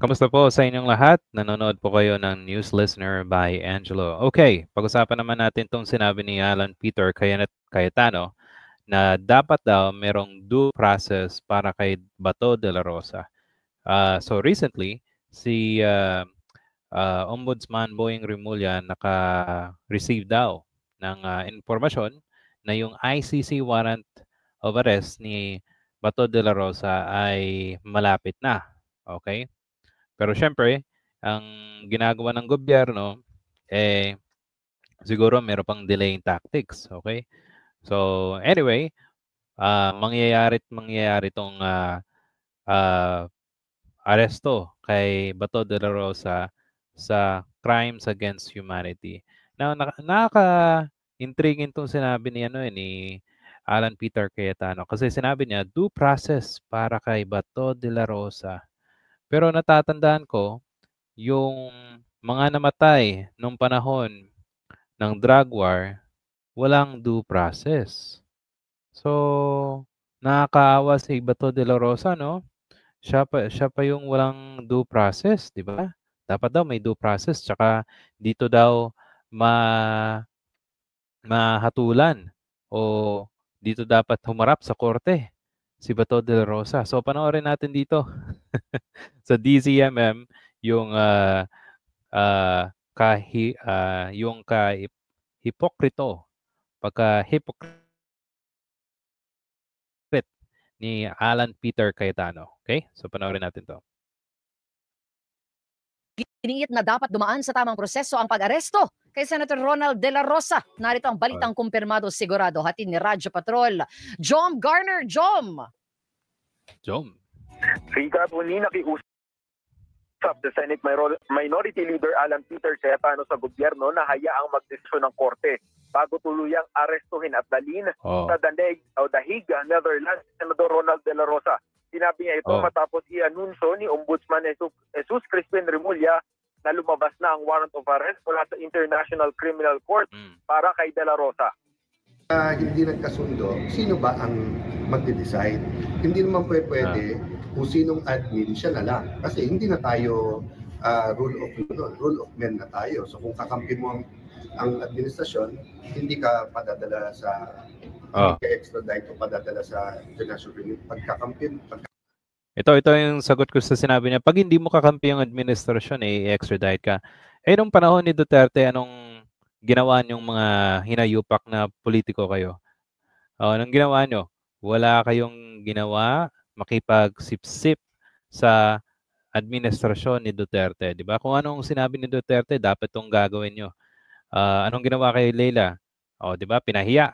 Kamusta po sa inyong lahat? Nanonood po kayo ng News Listener by Angelo. Okay, pag-usapan naman natin itong sinabi ni Alan Peter Cayetano na dapat daw merong due process para kay Bato de la Rosa. So recently, si Ombudsman Boying Rimulya naka-receive daw ng informasyon na yung ICC warrant of arrest ni Bato de la Rosa ay malapit na. Okay? Pero siyempre, ang ginagawa ng gobyerno, siguro meron pang delaying tactics, okay? So, anyway, mangyayari itong aresto kay Bato de la Rosa sa crimes against humanity. Now, nakaka-intriguing itong sinabi ni Alan Peter Cayetano kasi sinabi niya, due process para kay Bato de la Rosa. Pero natatandaan ko, yung mga namatay nung panahon ng drug war, walang due process. So, nakakaawa si Bato de la Rosa, no? Siya pa yung walang due process, di ba? Dapat daw may due process, tsaka dito daw mahatulan o dito dapat humarap sa korte si Bato de la Rosa. So, panoorin natin dito sa DZMM yung yung hipokrito, pagka-hypocrite ni Alan Peter Cayetano. Okay? So panoorin natin 'to. Iniit na dapat dumaan sa tamang proseso ang pag-aresto kay Senator Ronald De La Rosa. Narito ang balitang kumpirmado sigurado hatid ni Radyo Patrol. Jom Garner, Jom! Rika po ni nakiusap the Senate Minority Leader Alan Peter Cayetano sa gobyerno na hayaang magdesisyon ng korte bago tuluyang arestuhin at dalhin sa Dahig, Netherlands, Senador Ronald De La Rosa. Sinabi niya ito matapos i-anunsyo ni Ombudsman Jesus Crispin Rimulya na lumabas na ang warrant of arrest mula sa International Criminal Court para kay De La Rosa. Hindi nagkasundo, sino ba ang magde-decide? Hindi naman pwede kung sinong admin, siya na lang. Kasi hindi na tayo rule of men na tayo. So kung kakampi mo ang administrasyon, hindi ka padadala sa hindi ka extradite o padadala sa international criminal. Pagkakampi, ito yung sagot ko sa sinabi niya. Pag hindi mo kakampi ang administrasyon, i-extradite ka. Nung panahon ni Duterte, anong ginawa niyong mga hinayupak na politiko kayo? Anong ginawa niyo? Wala kayong ginawa, makipagsip-sip sa administrasyon ni Duterte, di ba? Kung anong sinabi ni Duterte, dapat itong gagawin niyo. Anong ginawa kay Leila? Di ba? Pinahiya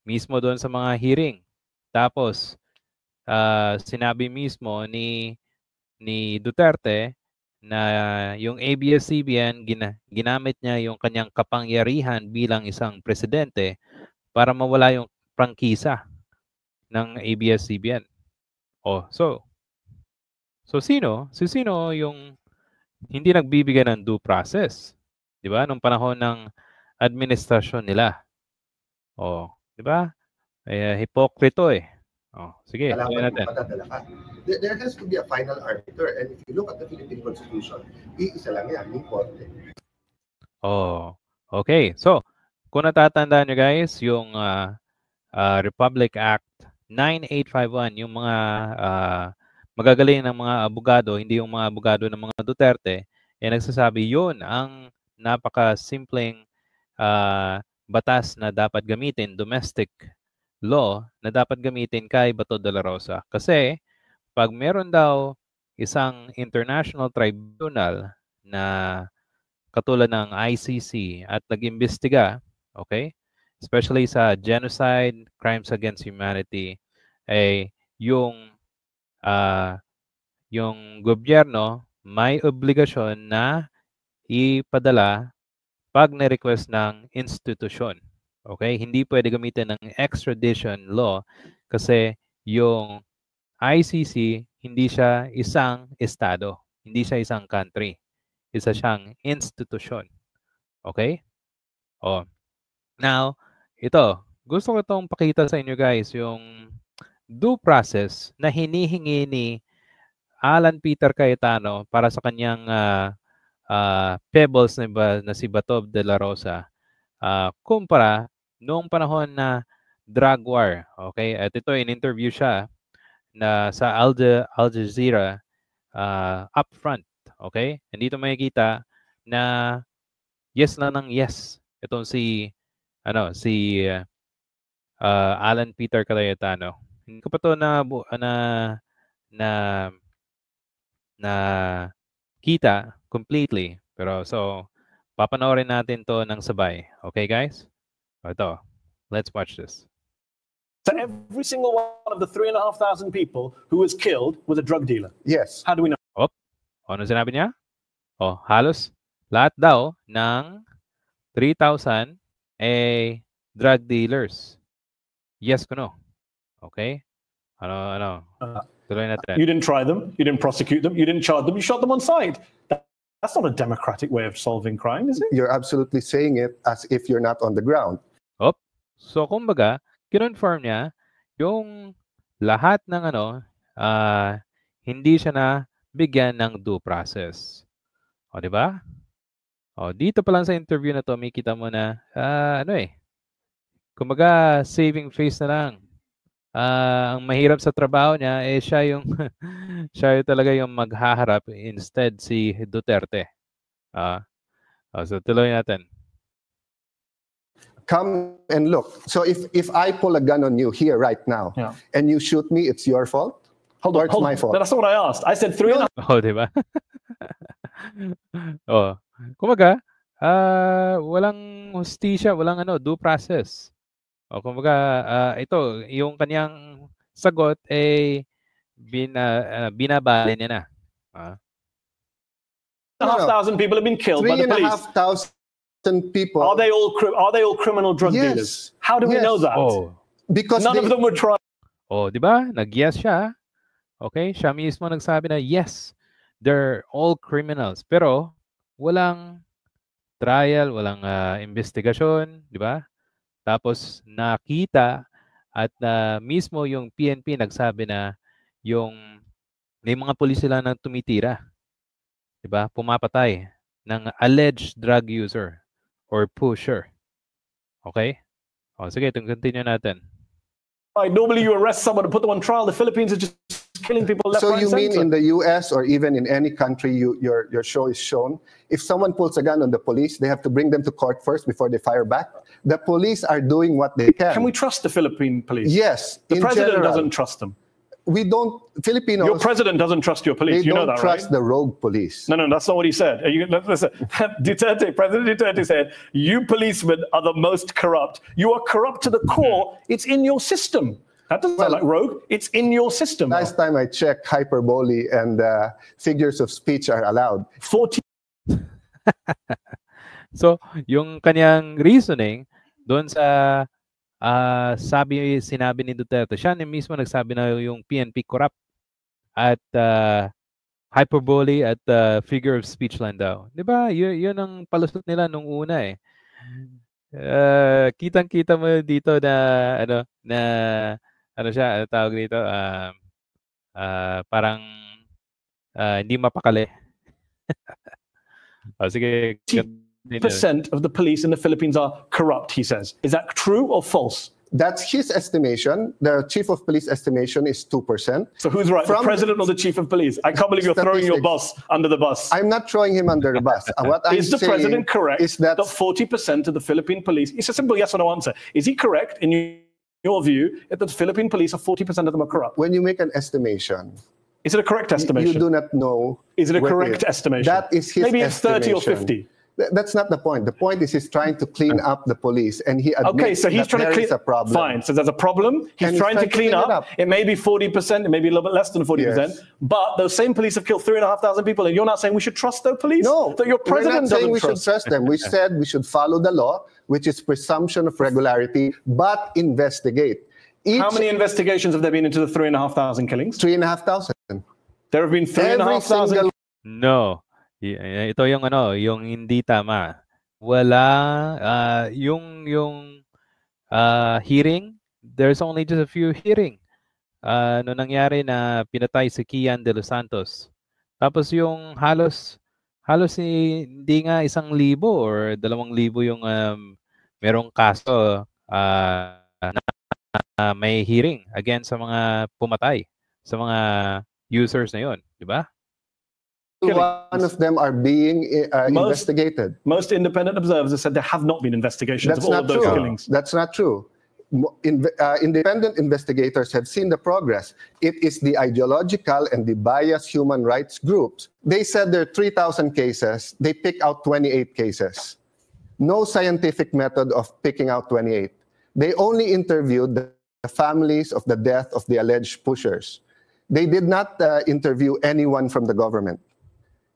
mismo doon sa mga hearing. Tapos, sinabi mismo ni Duterte na yung ABS-CBN ginamit niya yung kanyang kapangyarihan bilang isang presidente para mawala yung prangkisa ng ABS-CBN. So sino yung hindi nagbibigay ng due process? 'Di ba? Nung panahon ng administrasyon nila. Di ba? Hipokrito eh. Sige, natin. There has to be a final arbiter, and if you look at the Philippine Constitution, iisa lang yan, yung korte. Okay. So, kung natatandaan nyo guys, yung Republic Act 9851, yung mga magagaling ng mga abogado, hindi yung mga abogado ng mga Duterte, nagsasabi yun ang napaka-simpleng batas na dapat gamitin, domestic law na dapat gamitin kay Bato de la Rosa. Kasi pag meron daw isang international tribunal na katulad ng ICC at nag-imbestiga, okay? Especially sa genocide, crimes against humanity, yung gobyerno may obligasyon na ipadala pag na-request ng institusyon. Okay? Hindi pwede gamitin ng extradition law kasi yung ICC hindi siya isang estado, hindi siya isang country. Isa siyang institusyon. Okay? Now, ito, gusto ko itong pakita sa inyo guys, yung due process na hinihingi ni Alan Peter Cayetano para sa kanyang pebbles na si Bato de la Rosa kumpara noong panahon na drug war. Okay? At ito, in-interview siya na sa Al Jazeera upfront. Okay? And dito makikita na yes na ng yes. Itong si Alan Peter Cayetano. Hindi ko pa to na kita completely. Pero so, papanoorin natin to ng sabay. Okay, guys? Ito. Let's watch this. So every single one of the 3,500 people who was killed was a drug dealer? Yes. How do we know? Ano sinabi niya? Halos lahat daw ng 3,000 drug dealers. Yes ko no. Okay? Ano? Tuloy natin. You didn't try them. You didn't prosecute them. You didn't charge them. You shot them on sight. That's not a democratic way of solving crime, is it? You're absolutely saying it as if you're not on the ground. So, kumbaga, kinonfirm niya yung lahat ng hindi siya na bigyan ng due process. Di ba? Dito pa lang sa interview na to, may kita mo na, kumbaga, saving face na lang. Ang mahirap sa trabaho niya, siya yung talaga yung maghaharap instead si Duterte. So, tuloy natin. Come and look. So if I pull a gun on you here right now and you shoot me, it's your fault? Hold on. My fault? That's not what I asked. I said 3,500. Di ba? Kumbaga, walang hustisya, walang due process. Kumbaga, ito, yung kanyang sagot binabali niya na. 3,500 people have been killed by the police. 3,500 people. Are they all criminal drug dealers? How do we know that? Because none of them were tried. Di ba? Nag-yes siya. Okay? Siya mismo nagsabi na yes, they're all criminals. Pero walang trial, walang investigasyon, di ba? Tapos nakita at mismo yung PNP nagsabi na may mga pulis sila nang tumitira. 'Di ba? Pumapatay ng alleged drug user or pusher. Okay? Sige, continue natin. Normally you arrest someone and put them on trial. The Philippines are just killing people left, so right, you and mean center. in the US or even in any country your show is shown, if someone pulls a gun on the police, they have to bring them to court first before they fire back? The police are doing what they can. Can we trust the Philippine police? Yes. The president general, doesn't trust them. We don't. Filipinos. Your president doesn't trust your police. You know that, right? They don't trust the rogue police. No, that's not what he said. Listen, President Duterte said, "You policemen are the most corrupt. You are corrupt to the core. It's in your system." That doesn't sound like rogue. It's in your system. Last time I checked, hyperbole and figures of speech are allowed. 40. So, yung kanyang reasoning doon sa sinabi ni Duterte, siya mismo nagsabi na yung PNP corrupt at hyperbole at figure of speech lang daw. 'Di ba? Yun ang palusot nila nung una kitang-kita mo dito na siya, tawag dito, parang hindi mapakali. Sige. 50% of the police in the Philippines are corrupt, he says. Is that true or false? That's his estimation. The chief of police estimation is 2%. So who's right, the president or the chief of police? I can't believe you're throwing your boss under the bus. I'm not throwing him under the bus. What I'm is the saying president correct is that 40% of the Philippine police, it's a simple yes or no answer. Is he correct in your view that the Philippine police are 40% of them are corrupt? When you make an estimation, is it a correct estimation? You do not know. Is it a correct estimation? That is his Maybe it's 30 or 50. That's not the point. The point is he's trying to clean up the police, and he admits so he's trying to clean a problem. Fine, so there's a problem. He's trying to clean up. It may be 40%, it may be a little bit less than 40%, but those same police have killed 3,500 people, and you're not saying we should trust those police? No, that your president we're not saying we doesn't should trust them. We said we should follow the law, which is presumption of regularity, but investigate. How many investigations have there been into the 3,500 killings? 3,500. There have been 3,500. No. Ito yung hindi tama. Wala yung hearing, there's only just a few hearing. ano nangyari na pinatay si Kian De Los Santos. Tapos yung halos hindi nga 1,000 or 2,000 yung merong kaso na may hearing against sa mga pumatay, sa mga users na yon, di ba? One of them are being investigated. Most independent observers have said there have not been investigations of all of those killings. That's not true. Independent investigators have seen the progress. It is the ideological and the biased human rights groups. They said there are 3,000 cases. They pick out 28 cases. No scientific method of picking out 28. They only interviewed the families of the death of the alleged pushers. They did not interview anyone from the government.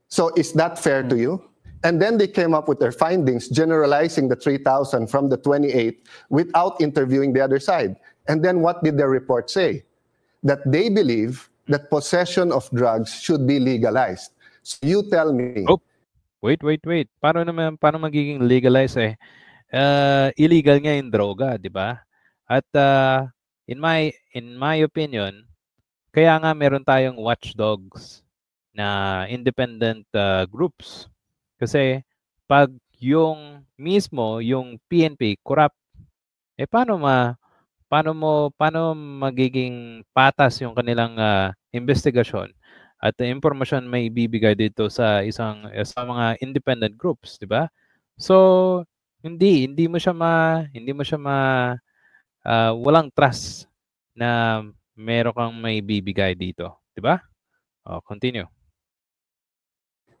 So is that fair to you? And then they came up with their findings, generalizing the 3,000 from the 28 without interviewing the other side. And then what did their report say? That they believe that possession of drugs should be legalized. So you tell me. Oh, wait. Paano magiging legalized eh? Illegal nga yung droga, di ba? At in my opinion, kaya nga meron tayong watchdogs na independent groups. Kasi pag yung PNP corrupt, paano magiging patas yung kanilang investigasyon at impormasyon may bibigay dito sa mga independent groups, di ba? So hindi mo siya walang trust na meron kang may bibigay dito, di ba? Continue.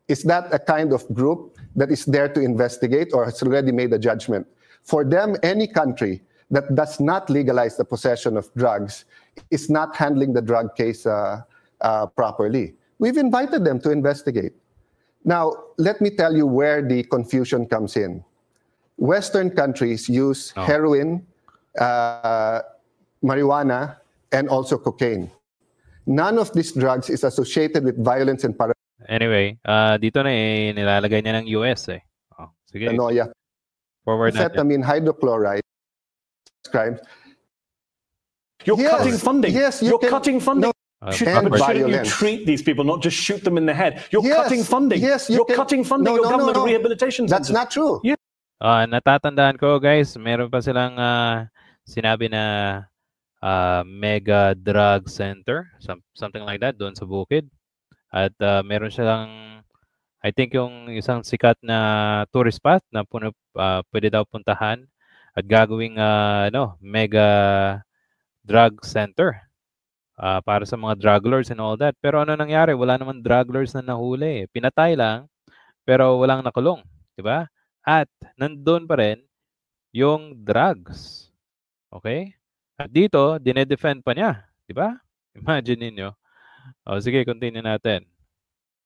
Is that a kind of group that is there to investigate or has already made a judgment? For them, any country that does not legalize the possession of drugs is not handling the drug case properly. We've invited them to investigate. Now, let me tell you where the confusion comes in. Western countries use heroin, marijuana, and also cocaine. None of these drugs is associated with violence and Anyway, dito na nilalagay niya ng US eh. Sige. Paranoia. Forward natin. Amphetamine, hydrochloride, crimes. You're cutting funding. Yes, you're cutting funding. And shouldn't you treat these people, not just shoot them in the head? You're cutting funding. Yes, you're cutting funding. Your government rehabilitation That's center. not true. Yeah. Natatandaan ko guys, meron pa silang sinabi na mega drug center, something like that, doon sa bukid. At meron silang, I think yung isang sikat na tourist spot na pwede daw puntahan at gagawing mega drug center para sa mga drug lords and all that. Pero ano nangyari? Wala naman drug lords na nahuli. Pinatay lang, pero walang nakulong. Diba? At nandun pa rin yung drugs. Okay? At dito, dinedefend pa niya. Diba? Imagine ninyo. Sige, continue natin.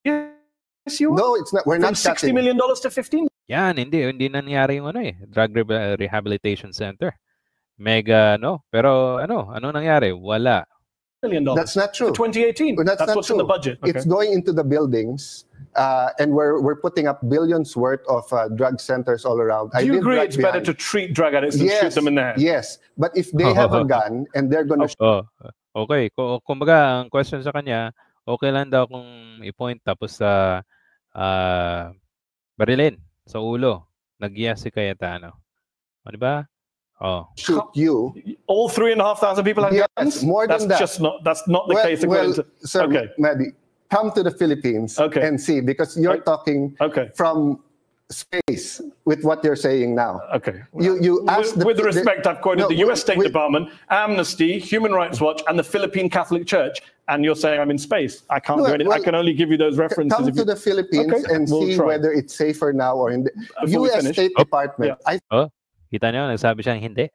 Yes, you are. No, it's not. We're From not $60 million to 15. Yan, hindi nangyari yung drug rehabilitation center. Mega, pero ano nangyari? Wala. $1 million. That's not true. For 2018. That's not what's true. in the budget. Okay. It's going into the buildings, and we're putting up billions worth of drug centers all around. Do you agree it's better to treat drug addicts than shoot them in the head? Yes, but if they have a gun and they're going to okay. Kumbaga, ang question sa kanya, okay lang daw kung i-point tapos sa barilin sa ulo. Nag-iya si Cayetano. Di ba? shoot you. All 3,500 people have guns? More than that. That's not the case. Sir, okay. Mehdi, come to the Philippines and see, because you're talking from space with what you're saying now. Okay. You asked with respect, I've quoted the U.S. State Department, Amnesty, Human Rights Watch, and the Philippine Catholic Church, and you're saying I'm in space. I can't do anything. I can only give you those references. Come to the Philippines and see whether it's safer now or in the U.S. State Department. Kita nyo, nagsabi siyang hindi.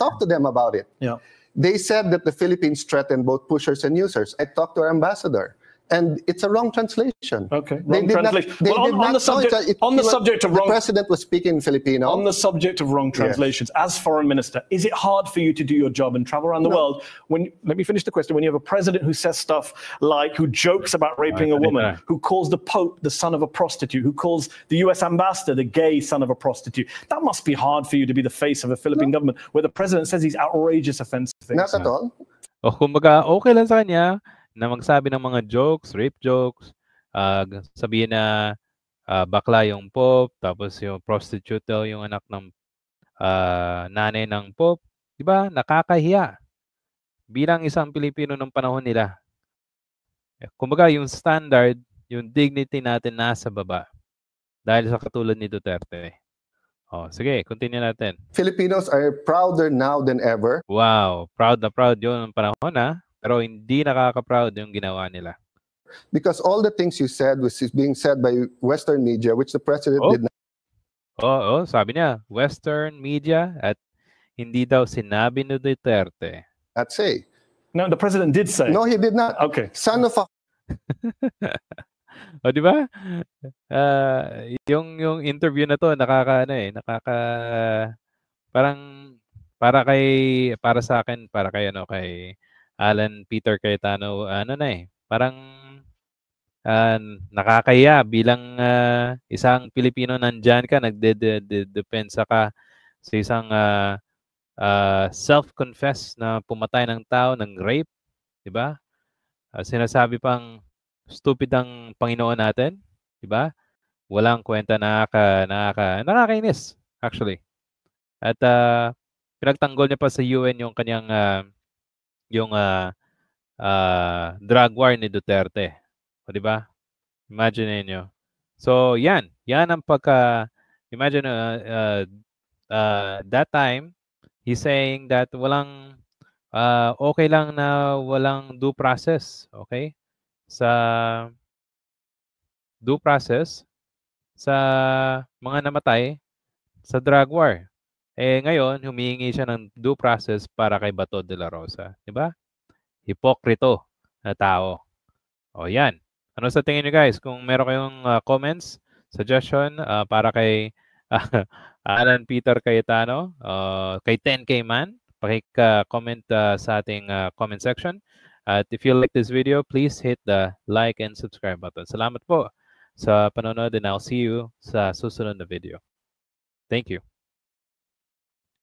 Talk to them about it. Yeah. They said that the Philippines threatened both pushers and users. I talked to our ambassador, And it's a wrong translation. Okay, They wrong did not- translation. they Well, did on not the subject, know it- on the he was- subject of the wrong, president was speaking Filipino. on the subject of wrong translations, as foreign minister, is it hard for you to do your job and travel around the world? Let me finish the question. When you have a president who says stuff like, who jokes about raping a woman, who calls the Pope the son of a prostitute, who calls the US ambassador the gay son of a prostitute, that must be hard for you to be the face of a Philippine government where the president says these outrageous offensive things. Not at all. O kumbaga, okay lang sa kanya na magsabi ng mga jokes, rape jokes, sabihin na bakla yung Pope, tapos yung prostitute daw yung anak ng nanay ng Pope. Diba? Nakakahiya. Bilang isang Pilipino ng panahon nila. Kumbaga, yung standard, yung dignity natin nasa baba. Dahil sa katulad ni Duterte. Oh, sige, continue natin. Filipinos are prouder now than ever. Wow, proud na proud yun ng panahon pero hindi nakaka-proud yung ginawa nila. Because all the things you said was being said by Western media, which the president did not. Sabi niya, Western media at hindi daw sinabi ni Duterte. Not say. No, the president did say. No, he did not. Okay. Son of a... O, di ba? Yung interview na to, parang para sa akin, para kay Alan Peter Cayetano, parang nakakaya bilang isang Pilipino nandyan ka, nagdedepensa ka sa isang self-confess na pumatay ng tao, ng rape, di ba? Sinasabi pang stupid ang Panginoon natin, di ba? Walang kwenta, nakakainis actually. At pinagtanggol niya pa sa UN yung kanyang drug war ni Duterte. O, di ba? Imagine niyo. So, yan ang imagine that time he's saying that walang okay lang na walang due process, okay? Sa due process sa mga namatay sa drug war. Ngayon, humihingi siya ng due process para kay Bato de la Rosa. Diba? Hipokrito na tao. O yan. Ano sa tingin nyo guys? Kung meron kayong comments, suggestion para kay Alan Peter Cayetano, kay 10K Man, paki-comment sa ating comment section. At if you like this video, please hit the like and subscribe button. Salamat po sa panonood and I'll see you sa susunod na video. Thank you.